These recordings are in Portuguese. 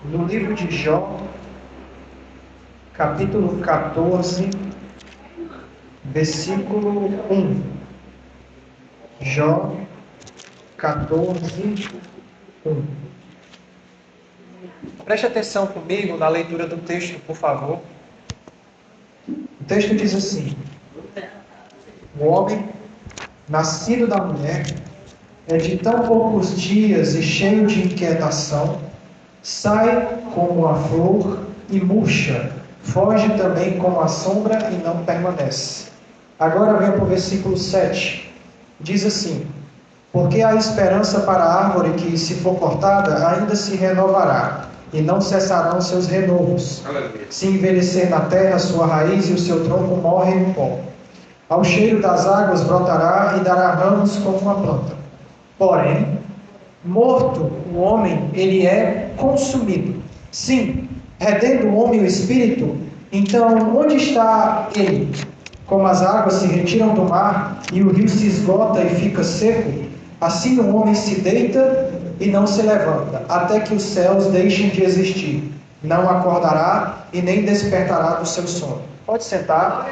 no livro de Jó, capítulo 14, versículo 1. Jó 14, 1. Preste atenção comigo na leitura do texto, por favor. O texto diz assim: o homem, nascido da mulher, é de tão poucos dias e cheio de inquietação, sai como a flor e murcha, foge também como a sombra e não permanece. Agora venha para o versículo 7. Diz assim: porque há esperança para a árvore que, se for cortada, ainda se renovará, e não cessarão seus renovos. Se envelhecer na terra a sua raiz e o seu tronco morre no pó. Ao cheiro das águas brotará e dará ramos como uma planta. Porém, morto o homem, ele é consumido. Sim, retendo o homem o espírito, então onde está ele? Como as águas se retiram do mar e o rio se esgota e fica seco, assim o homem se deita e não se levanta, até que os céus deixem de existir. Não acordará e nem despertará do seu sono. Pode sentar.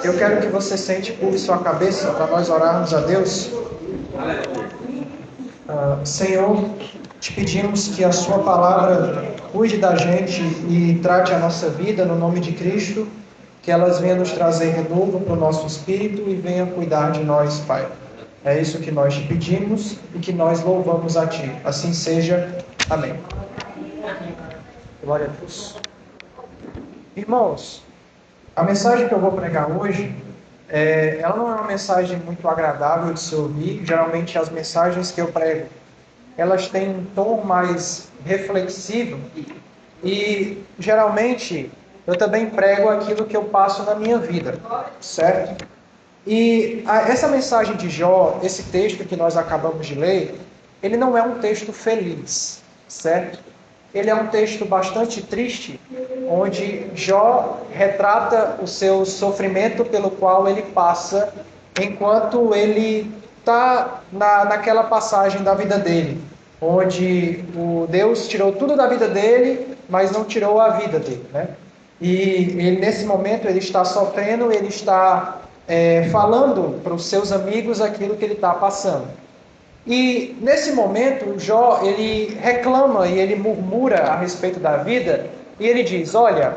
Eu quero que você sente por sua cabeça para nós orarmos a Deus. Senhor, te pedimos que a sua palavra cuide da gente e trate a nossa vida no nome de Cristo, que elas venham nos trazer renovo para o nosso espírito e venham cuidar de nós, Pai. É isso que nós te pedimos e que nós louvamos a Ti. Assim seja. Amém. Glória a Deus. Irmãos, a mensagem que eu vou pregar hoje, ela não é uma mensagem muito agradável de se ouvir. Geralmente as mensagens que eu prego, elas têm um tom mais reflexivo e geralmente eu também prego aquilo que eu passo na minha vida, certo? E essa mensagem de Jó, esse texto que nós acabamos de ler, ele não é um texto feliz, certo? Ele é um texto bastante triste, onde Jó retrata o seu sofrimento pelo qual ele passa enquanto ele está naquela passagem da vida dele, onde o Deus tirou tudo da vida dele, mas não tirou a vida dele, né? E ele, nesse momento ele está sofrendo, ele está falando para os seus amigos aquilo que ele está passando. E nesse momento, Jó, ele reclama e ele murmura a respeito da vida, e ele diz: olha,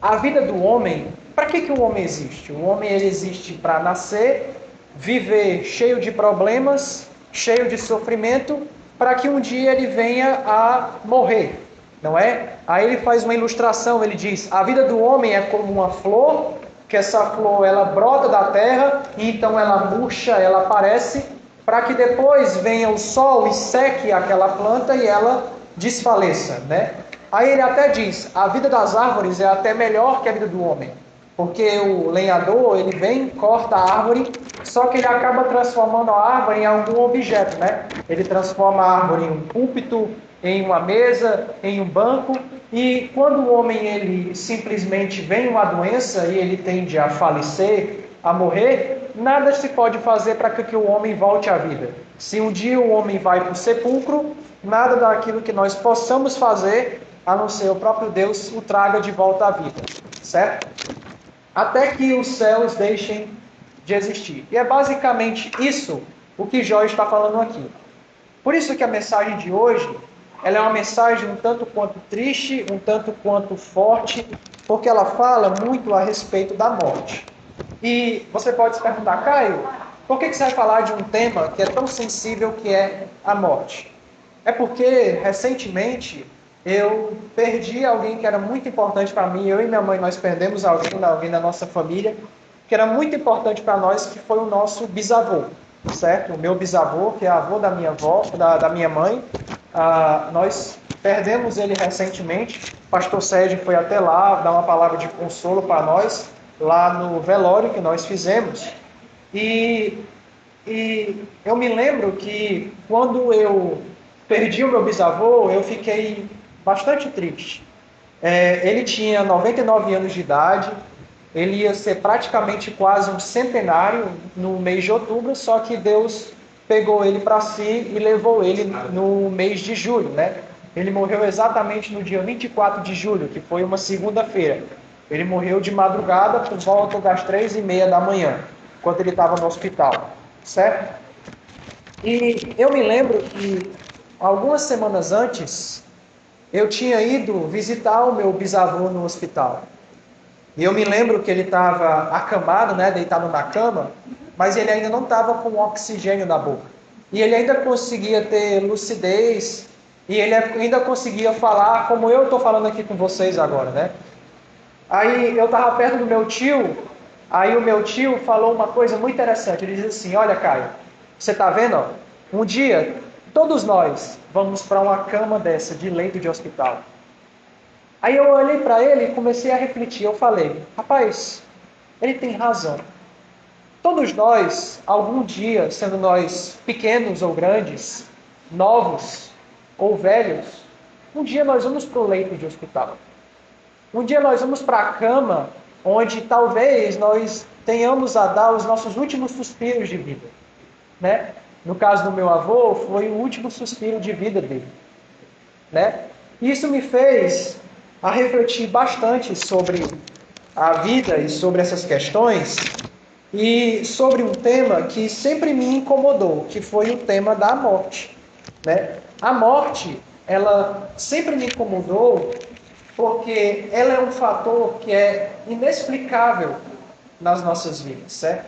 a vida do homem, para que o homem existe? O homem ele existe para nascer, viver cheio de problemas, cheio de sofrimento, para que um dia ele venha a morrer, não é? Aí ele faz uma ilustração, ele diz: a vida do homem é como uma flor, que essa flor ela brota da terra, e então ela murcha, ela aparece, para que depois venha o sol e seque aquela planta e ela desfaleça, né? Aí ele até diz: a vida das árvores é até melhor que a vida do homem, porque o lenhador, ele vem, corta a árvore, só que ele acaba transformando a árvore em algum objeto, né? Ele transforma a árvore em um púlpito, em uma mesa, em um banco, e quando o homem ele simplesmente vem uma doença e ele tende a falecer, a morrer, nada se pode fazer para que o homem volte à vida. Se um dia o homem vai para o sepulcro, nada daquilo que nós possamos fazer, a não ser o próprio Deus, o traga de volta à vida, certo? Até que os céus deixem de existir. E é basicamente isso o que Jó está falando aqui. Por isso que a mensagem de hoje, ela é uma mensagem um tanto quanto triste, um tanto quanto forte, porque ela fala muito a respeito da morte. E você pode se perguntar: Caio, por que você vai falar de um tema que é tão sensível, que é a morte? É porque, recentemente, eu perdi alguém que era muito importante para mim. Eu e minha mãe, nós perdemos alguém da nossa família, que era muito importante para nós, que foi o nosso bisavô, certo? O meu bisavô, que é avô da minha avó, da minha mãe. Nós perdemos ele recentemente. O pastor Sérgio foi até lá dar uma palavra de consolo para nós, lá no velório que nós fizemos. E eu me lembro que quando eu perdi o meu bisavô, eu fiquei bastante triste. Ele tinha 99 anos de idade, ele ia ser praticamente quase um centenário no mês de outubro, só que Deus pegou ele para si e levou ele no mês de julho, né? Ele morreu exatamente no dia 24 de julho, que foi uma segunda-feira. Ele morreu de madrugada por volta das 3h30 da manhã, enquanto ele estava no hospital, certo? E eu me lembro que algumas semanas antes, eu tinha ido visitar o meu bisavô no hospital. E eu me lembro que ele estava acamado, né, deitado na cama, mas ele ainda não estava com oxigênio na boca. E ele ainda conseguia ter lucidez, e ele ainda conseguia falar como eu estou falando aqui com vocês agora, né? Aí eu estava perto do meu tio, aí o meu tio falou uma coisa muito interessante. Ele disse assim: olha, Caio, você está vendo? Ó, um dia, todos nós vamos para uma cama dessa, de leito de hospital. Aí eu olhei para ele e comecei a refletir. Eu falei: rapaz, ele tem razão. Todos nós, algum dia, sendo nós pequenos ou grandes, novos ou velhos, um dia nós vamos para o leito de hospital. Um dia nós vamos para a cama onde talvez nós tenhamos a dar os nossos últimos suspiros de vida, né? No caso do meu avô, foi o último suspiro de vida dele, né? Isso me fez a refletir bastante sobre a vida e sobre essas questões e sobre um tema que sempre me incomodou, que foi o tema da morte, né? A morte, ela sempre me incomodou porque ela é um fator que é inexplicável nas nossas vidas, certo?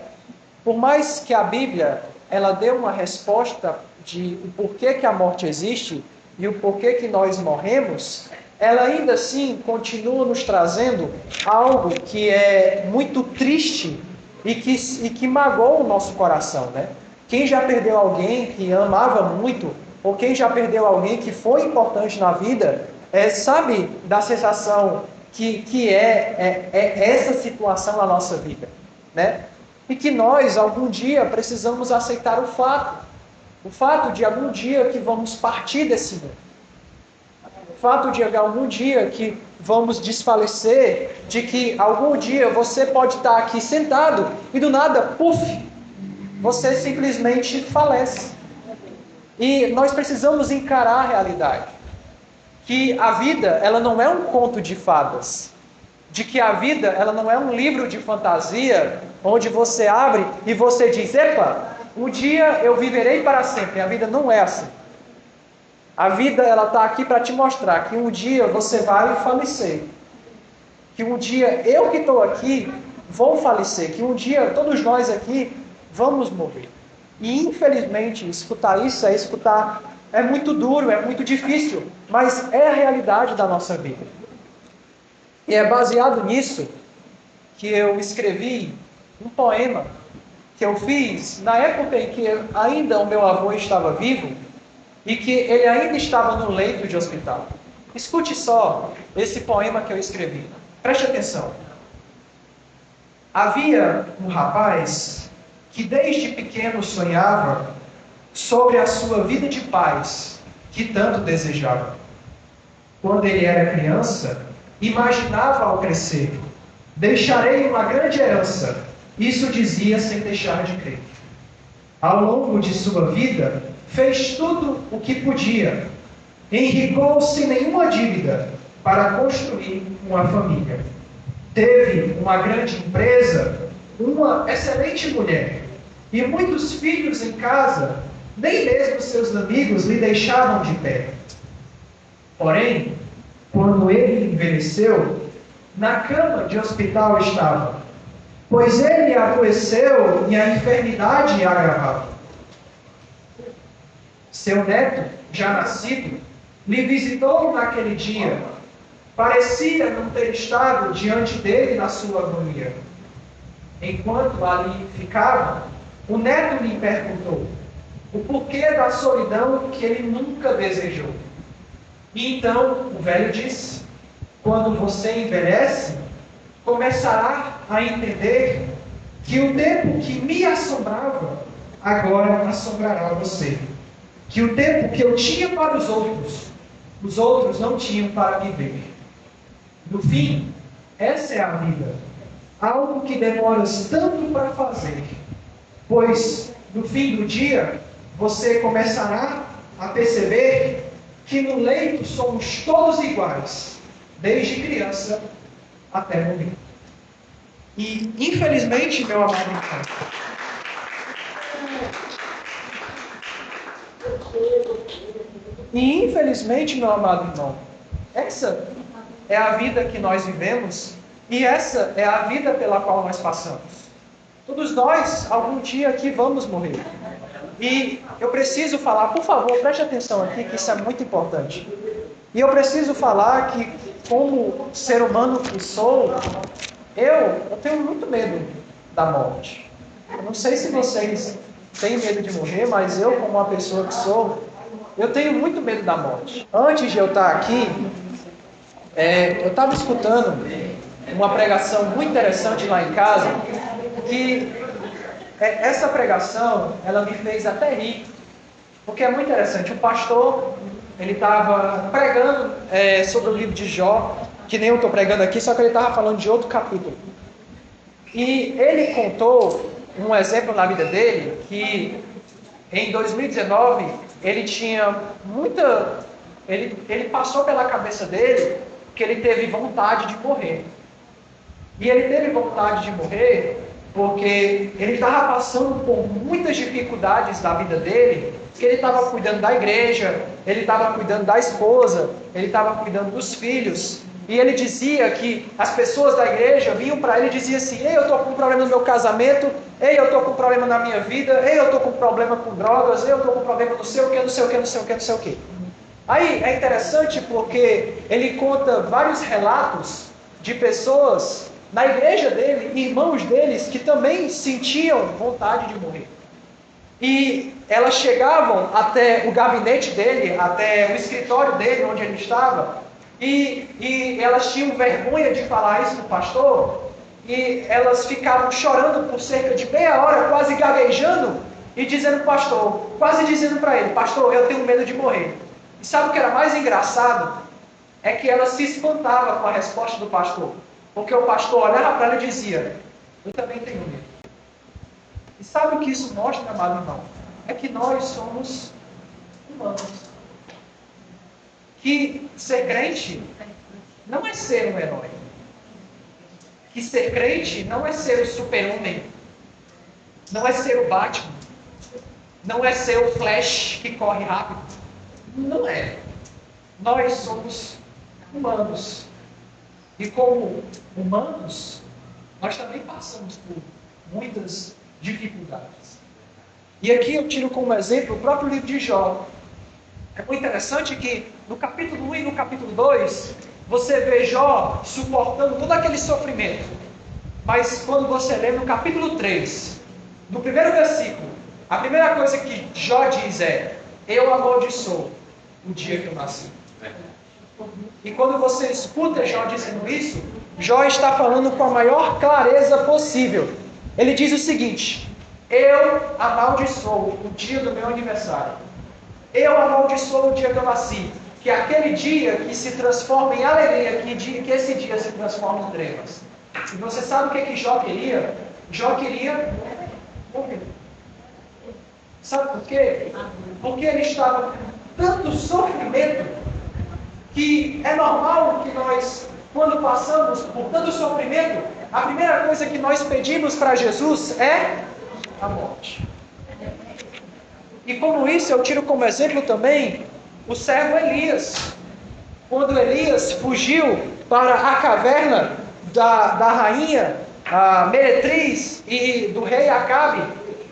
Por mais que a Bíblia ela dê uma resposta de o porquê que a morte existe e o porquê que nós morremos, ela ainda assim continua nos trazendo algo que é muito triste e que magoa o nosso coração, né? Quem já perdeu alguém que amava muito, ou quem já perdeu alguém que foi importante na vida, sabe da sensação que é essa situação na nossa vida, né? E que nós, algum dia, precisamos aceitar o fato de algum dia que vamos partir desse mundo. O fato de algum dia que vamos desfalecer, de que algum dia você pode estar aqui sentado e do nada, puf, você simplesmente falece. E nós precisamos encarar a realidade. Que a vida, ela não é um conto de fadas. De que a vida, ela não é um livro de fantasia, onde você abre e você diz: epa, um dia eu viverei para sempre. A vida não é assim. A vida, ela está aqui para te mostrar que um dia você vai falecer. Que um dia eu que estou aqui vou falecer. Que um dia todos nós aqui vamos morrer. E infelizmente, escutar isso é muito duro, é muito difícil, mas é a realidade da nossa vida. E é baseado nisso que eu escrevi um poema que eu fiz na época em que ainda o meu avô estava vivo e que ele ainda estava no leito de hospital. Escute só esse poema que eu escrevi. Preste atenção. Havia um rapaz que desde pequeno sonhava sobre a sua vida de paz, que tanto desejava. Quando ele era criança, imaginava ao crescer: deixarei uma grande herança. Isso dizia sem deixar de crer. Ao longo de sua vida, fez tudo o que podia. Enricou sem nenhuma dívida para construir uma família. Teve uma grande empresa, uma excelente mulher e muitos filhos em casa. Nem mesmo seus amigos lhe deixavam de pé. Porém, quando ele envelheceu, na cama de hospital estava, pois ele adoeceu e a enfermidade agravava. Seu neto, já nascido, lhe visitou naquele dia. Parecia não ter estado diante dele na sua agonia. Enquanto ali ficava, o neto lhe perguntou o porquê da solidão que ele nunca desejou. E então o velho disse: quando você envelhece, começará a entender que o tempo que me assombrava, agora assombrará você. Que o tempo que eu tinha para os outros não tinham para viver. No fim, essa é a vida. Algo que demoras tanto para fazer. Pois, no fim do dia, você começará a perceber que no leito somos todos iguais, desde criança até morrer. E, infelizmente, meu amado irmão, essa é a vida que nós vivemos e essa é a vida pela qual nós passamos. Todos nós, algum dia aqui, vamos morrer. E eu preciso falar, por favor, preste atenção aqui, que isso é muito importante. E eu preciso falar que, como ser humano que sou, eu tenho muito medo da morte. Eu não sei se vocês têm medo de morrer, mas eu, como uma pessoa que sou, eu tenho muito medo da morte. Antes de eu estar aqui, eu estava escutando uma pregação muito interessante lá em casa, que essa pregação, ela me fez até rir, porque é muito interessante. O pastor, ele estava pregando sobre o livro de Jó, que nem eu estou pregando aqui, só que ele estava falando de outro capítulo. E ele contou um exemplo na vida dele, que em 2019, ele tinha muita... Ele passou pela cabeça dele que ele teve vontade de morrer. E ele teve vontade de morrer porque ele estava passando por muitas dificuldades da vida dele, que ele estava cuidando da igreja, ele estava cuidando da esposa, ele estava cuidando dos filhos, e ele dizia que as pessoas da igreja vinham para ele e diziam assim: ei, eu estou com um problema no meu casamento, ei, eu estou com um problema na minha vida, ei, eu estou com um problema com drogas, ei, eu estou com um problema não sei o que, não sei o que, não sei o que, não sei o que. Aí é interessante porque ele conta vários relatos de pessoas na igreja dele, irmãos deles, que também sentiam vontade de morrer. E elas chegavam até o gabinete dele, até o escritório dele, onde ele estava, e elas tinham vergonha de falar isso para o pastor, e elas ficavam chorando por cerca de meia hora, quase gaguejando, e dizendo para o pastor, quase dizendo para ele: pastor, eu tenho medo de morrer. E sabe o que era mais engraçado? É que ela se espantava com a resposta do pastor. Porque o pastor olhava para ela e dizia: eu também tenho medo. E sabe o que isso mostra, amado irmão? É que nós somos humanos. Que ser crente não é ser um herói. Que ser crente não é ser o super-homem. Não é ser o Batman. Não é ser o Flash que corre rápido. Não é. Nós somos humanos. E como humanos, nós também passamos por muitas dificuldades. E aqui eu tiro como exemplo o próprio livro de Jó. É muito interessante que no capítulo 1 e no capítulo 2, você vê Jó suportando todo aquele sofrimento. Mas quando você lê no capítulo 3, no primeiro versículo, a primeira coisa que Jó diz é: eu amaldiçoo o dia que eu nasci. E quando você escuta Jó dizendo isso, Jó está falando com a maior clareza possível. Ele diz o seguinte: eu amaldiçoo o dia do meu aniversário. Eu amaldiçoo o dia que eu nasci. Que é aquele dia que se transforma em alegria, que esse dia se transforma em trevas. E você sabe o que Jó queria? Jó queria morrer. Sabe por quê? Porque ele estava com tanto sofrimento que é normal que nós, quando passamos por tanto sofrimento, a primeira coisa que nós pedimos para Jesus é a morte. E como isso, eu tiro como exemplo também o servo Elias. Quando Elias fugiu para a caverna da rainha a Meretriz e do rei Acabe,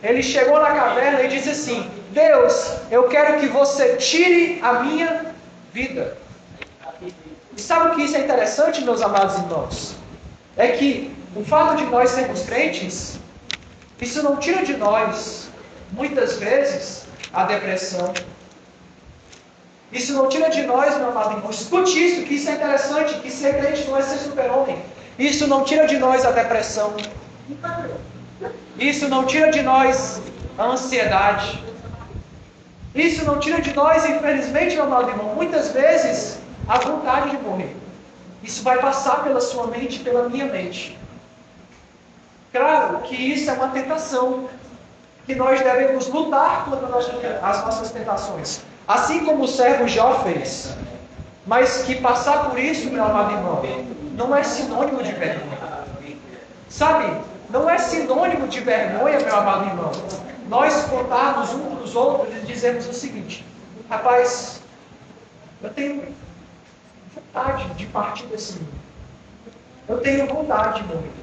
ele chegou na caverna e disse assim: Deus, eu quero que você tire a minha vida. E sabe o que isso é interessante, meus amados irmãos? É que o fato de nós sermos crentes, isso não tira de nós, muitas vezes, a depressão. Isso não tira de nós, meu amado irmão. Escute isso, que isso é interessante, que ser crente não é ser super-homem. Isso não tira de nós a depressão. Isso não tira de nós a ansiedade. Isso não tira de nós, infelizmente, meu amado irmão, muitas vezes, a vontade de morrer. Isso vai passar pela sua mente, pela minha mente. Claro que isso é uma tentação, que nós devemos lutar contra as nossas tentações. Assim como o servo Jó fez. Mas que passar por isso, meu amado irmão, não é sinônimo de vergonha. Sabe? Não é sinônimo de vergonha, meu amado irmão, nós contarmos uns para os outros e dizermos o seguinte: rapaz, eu tenho vontade de partir desse mundo. Eu tenho vontade muito.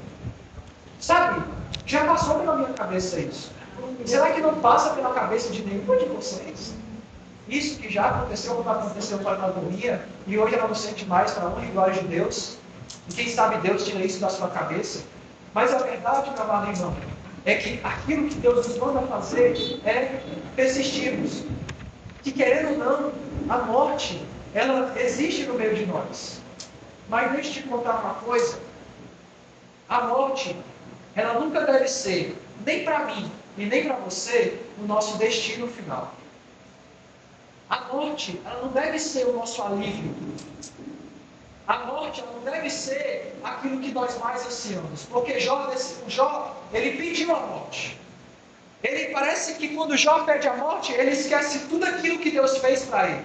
Sabe? Já passou pela minha cabeça isso. Será que não passa pela cabeça de nenhum de vocês? Isso que já aconteceu quando aconteceu com a anatomia, e hoje ela não sente mais, para a honra e glória de Deus. E quem sabe Deus tira isso da sua cabeça. Mas a verdade, meu amado irmão, é que aquilo que Deus nos manda fazer é persistirmos. Que querendo ou não, a morte, ela existe no meio de nós. Mas deixa eu te contar uma coisa. A morte, ela nunca deve ser, nem para mim e nem para você, o nosso destino final. A morte, ela não deve ser o nosso alívio. A morte, ela não deve ser aquilo que nós mais ansiamos. Porque Jó, ele pediu a morte. Ele parece que quando Jó pede a morte, ele esquece tudo aquilo que Deus fez para ele.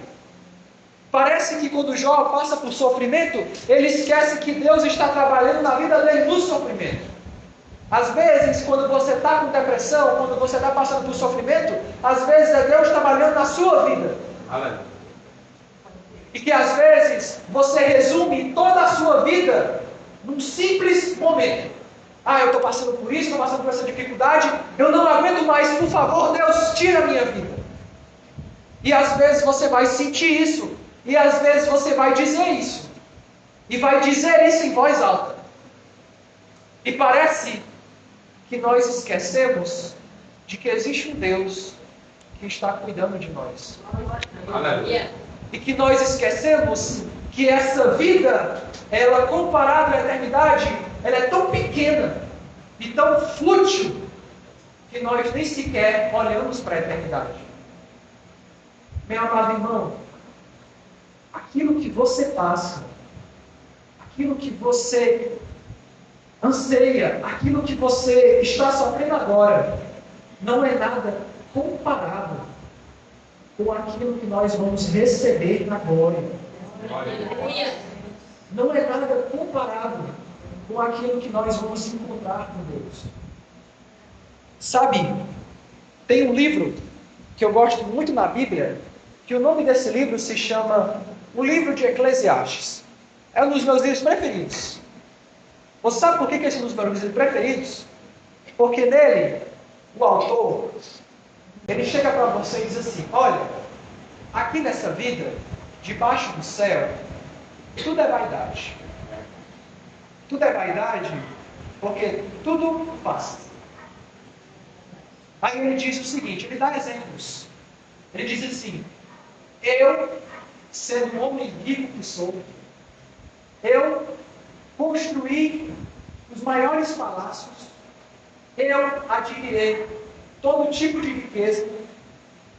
Parece que quando Jó passa por sofrimento, ele esquece que Deus está trabalhando na vida dele no sofrimento. Às vezes, quando você está com depressão, quando você está passando por sofrimento, às vezes é Deus trabalhando na sua vida. Amém. E que às vezes você resume toda a sua vida num simples momento. Eu estou passando por isso, estou passando por essa dificuldade, eu não aguento mais, por favor, Deus, tira a minha vida. E às vezes você vai sentir isso, e às vezes você vai dizer isso, e vai dizer isso em voz alta. E parece que nós esquecemos de que existe um Deus que está cuidando de nós. Amém. E que nós esquecemos que essa vida, ela comparada à eternidade, ela é tão pequena e tão fútil que nós nem sequer olhamos para a eternidade. Meu amado irmão, aquilo que você passa, aquilo que você anseia, aquilo que você está sofrendo agora, não é nada comparado com aquilo que nós vamos receber na glória. Não é nada comparado com aquilo que nós vamos encontrar com Deus. Sabe, tem um livro que eu gosto muito na Bíblia, que o nome desse livro se chama O Livro de Eclesiastes. É um dos meus livros preferidos. Você sabe por que esse é um dos meus livros preferidos? Porque nele, o autor, ele chega para você e diz assim: olha, aqui nessa vida, debaixo do céu, tudo é vaidade. Tudo é vaidade porque tudo passa. Aí ele diz o seguinte, ele dá exemplos. Ele diz assim: eu, sendo um homem rico que sou, eu construí os maiores palácios, eu adquiri todo tipo de riqueza,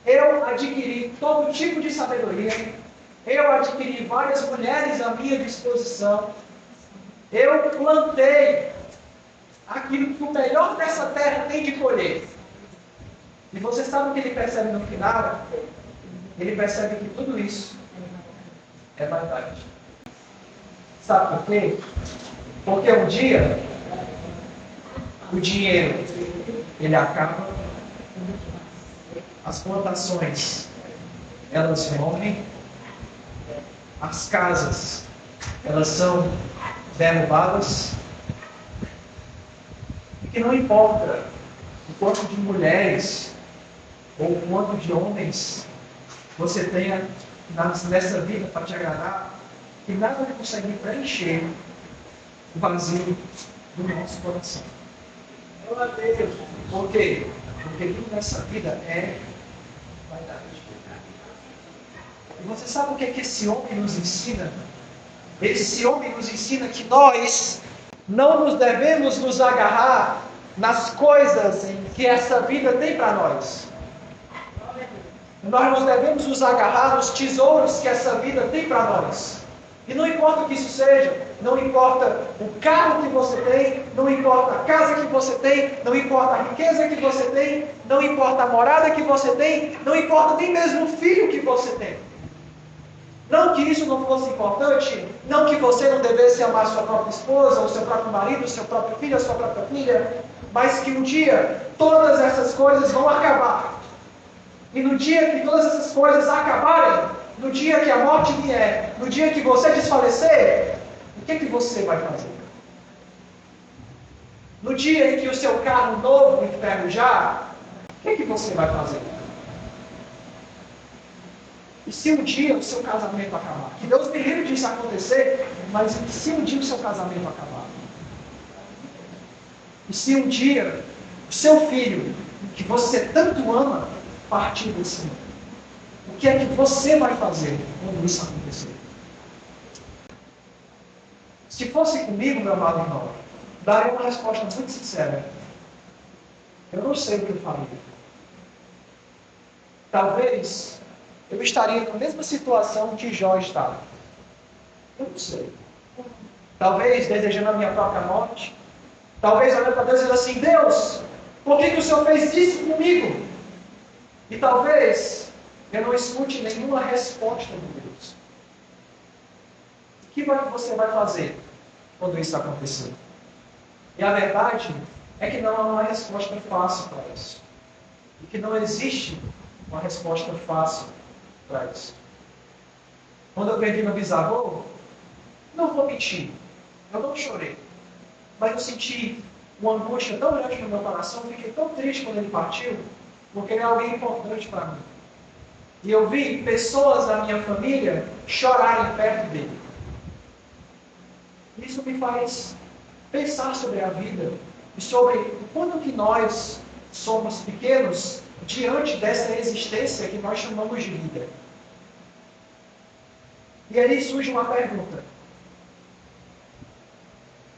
eu adquiri todo tipo de sabedoria, eu adquiri várias mulheres à minha disposição, eu plantei aquilo que o melhor dessa terra tem de colher. E você sabe o que ele percebe no final? Ele percebe que tudo isso é vaidade. Sabe por quê? Porque um dia o dinheiro ele acaba, as plantações elas morrem, as casas elas são derrubadas, e que não importa o quanto de mulheres ou o quanto de homens você tenha nessa vida para te agradar, que nada consegue preencher o vazio do nosso coração. Por quê? Porque tudo nessa vida é vaidade. E você sabe o que é que esse homem nos ensina? Esse homem nos ensina que nós não nos devemos nos agarrar nas coisas que essa vida tem para nós. Nós nos devemos nos agarrar nos tesouros que essa vida tem para nós. E não importa o que isso seja, não importa o carro que você tem, não importa a casa que você tem, não importa a riqueza que você tem, não importa a morada que você tem, não importa nem mesmo o filho que você tem. Não que isso não fosse importante, não que você não devesse amar sua própria esposa, o seu próprio marido, o seu próprio filho, a sua própria filha, mas que um dia todas essas coisas vão acabar. E no dia que todas essas coisas acabarem, no dia que a morte vier, no dia que você desfalecer, o que você vai fazer? No dia em que o seu carro novo enferrujar, o que você vai fazer? E se um dia o seu casamento acabar? Que Deus me livre disso acontecer, mas e se um dia o seu casamento acabar? E se um dia o seu filho, que você tanto ama, partir desse mundo? O que é que você vai fazer quando isso acontecer? Se fosse comigo, meu amado irmão, daria uma resposta muito sincera. Eu não sei o que eu faria. Talvez eu estaria na mesma situação que Jó estava. Eu não sei. Talvez desejando a minha própria morte. Talvez olhando para Deus e dizendo assim: Deus, por que o Senhor fez isso comigo? E talvez eu não escute nenhuma resposta de Deus. O que você vai fazer quando isso acontecer? E a verdade é que não há uma resposta fácil para isso. E que não existe uma resposta fácil para isso. Quando eu perdi meu bisavô, não vou mentir, eu não chorei. Mas eu senti uma angústia tão grande no meu coração, fiquei tão triste quando ele partiu, porque ele é alguém importante para mim. E eu vi pessoas da minha família chorarem perto dele. Isso me faz pensar sobre a vida e sobre o quanto que nós somos pequenos diante dessa existência que nós chamamos de vida. E aí surge uma pergunta.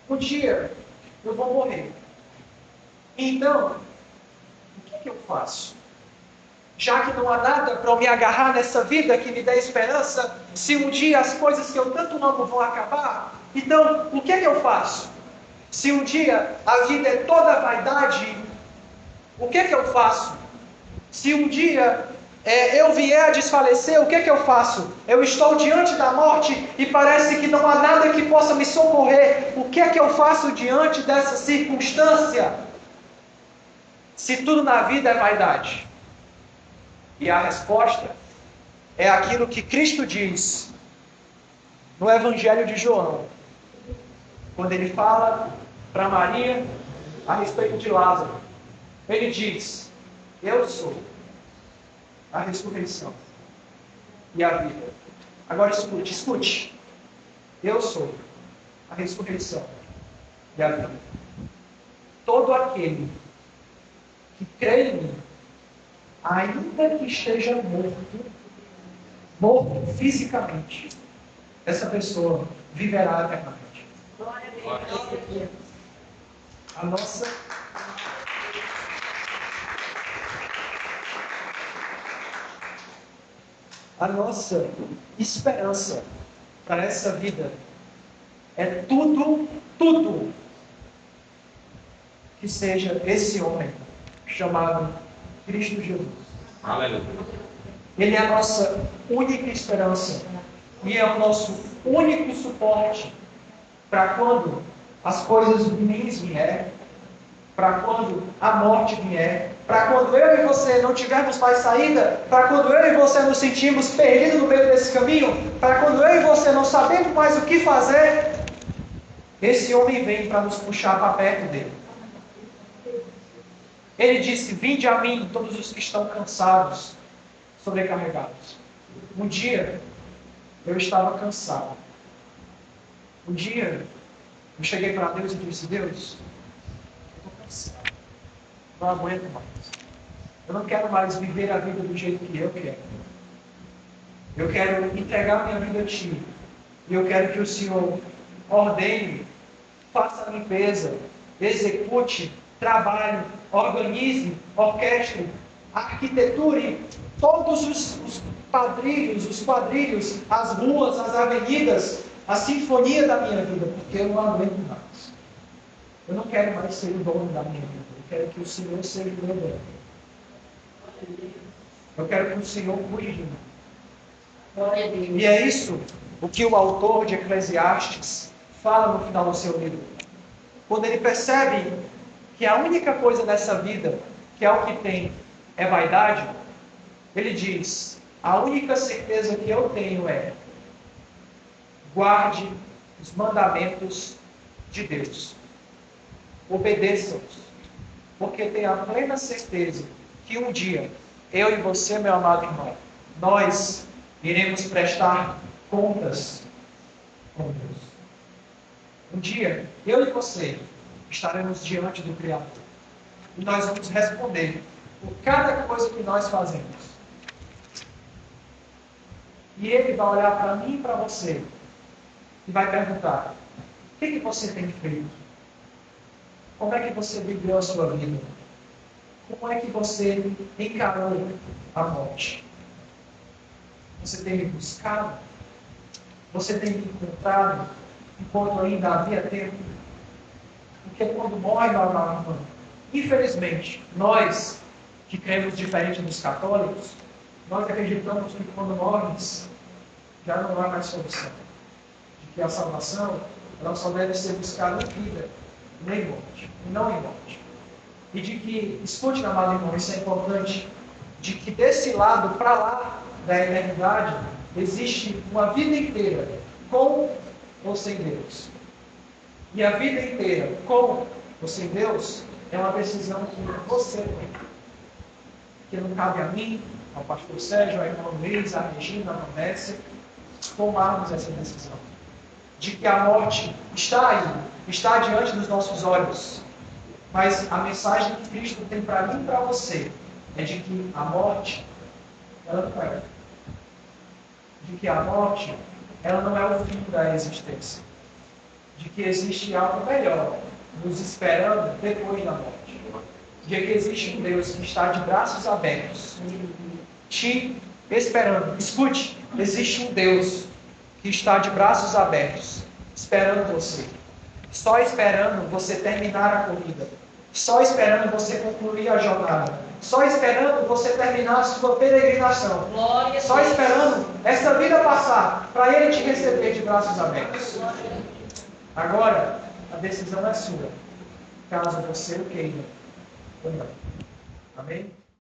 Um dia eu vou morrer. Então, o que eu faço? Já que não há nada para eu me agarrar nessa vida que me dê esperança, se um dia as coisas que eu tanto amo vão acabar, então o que eu faço? Se um dia a vida é toda vaidade, o que eu faço? Se um dia eu vier a desfalecer, o que eu faço? Eu estou diante da morte e parece que não há nada que possa me socorrer. O que eu faço diante dessa circunstância? Se tudo na vida é vaidade. E a resposta é aquilo que Cristo diz no Evangelho de João, quando ele fala para Maria a respeito de Lázaro. Ele diz: eu sou a ressurreição e a vida. Agora escute. Eu sou a ressurreição e a vida. Todo aquele que crê em mim, ainda que esteja morto fisicamente, essa pessoa viverá eternamente. Glória a Deus. A nossa esperança para essa vida é tudo que seja esse homem chamado Cristo Jesus. Aleluia. Ele é a nossa única esperança e é o nosso único suporte para quando as coisas ruins vierem, para quando a morte vier, para quando eu e você não tivermos mais saída, para quando eu e você nos sentimos perdidos no meio desse caminho, para quando eu e você não sabemos mais o que fazer, esse homem vem para nos puxar para perto dele. Ele disse: vinde a mim todos os que estão cansados, sobrecarregados. Um dia eu estava cansado. Um dia eu cheguei para Deus e disse: Deus, eu estou cansado. Não aguento mais. Eu não quero mais viver a vida do jeito que eu quero. Eu quero entregar minha vida a Ti. E eu quero que o Senhor ordene, faça a limpeza, execute, trabalhe, organize, orquestre, arquiteture todos os quadrilhos, as ruas, as avenidas, a sinfonia da minha vida, porque eu não aguento mais. Eu não quero mais ser o dono da minha vida. Eu quero que o Senhor seja o meu dono. Eu quero que o Senhor cuide de mim. E é isso o que o autor de Eclesiastes fala no final do seu livro. Quando ele percebe que a única coisa nessa vida, que é o que tem, é vaidade, ele diz: a única certeza que eu tenho é: guarde os mandamentos de Deus. Obedeça-os. Porque tenha a plena certeza que um dia, eu e você, meu amado irmão, nós iremos prestar contas com Deus. Um dia, eu e você estaremos diante do Criador. E nós vamos responder por cada coisa que nós fazemos. E Ele vai olhar para mim e para você e vai perguntar: o que você tem feito? Como é que você viveu a sua vida? Como é que você encarou a morte? Você tem me buscado? Você tem me encontrado enquanto ainda havia tempo? Porque quando morre o amado irmão, infelizmente, nós que cremos diferente dos católicos, nós acreditamos que quando morres, já não há mais solução. De que a salvação, ela só deve ser buscada em vida, nem em morte, e não em morte. E de que, escute, amado irmão, isso é importante, de que desse lado para lá da eternidade, existe uma vida inteira com ou sem Deus. E a vida inteira com ou sem Deus é uma decisão que você tem. Que não cabe a mim, ao pastor Sérgio, ao irmão Luiz, à Regina, à Nécia, tomarmos essa decisão. De que a morte está aí, está diante dos nossos olhos. Mas a mensagem que Cristo tem para mim e para você é de que a morte, ela não é. De que a morte, ela não é o fim da existência. De que existe algo melhor nos esperando depois da morte. De que existe um Deus que está de braços abertos, te esperando. Escute, existe um Deus que está de braços abertos, esperando você. Só esperando você terminar a corrida. Só esperando você concluir a jornada. Só esperando você terminar a sua peregrinação. Só esperando essa vida passar para Ele te receber de braços abertos. Agora, a decisão é sua. Caso você o queira ou não. Amém?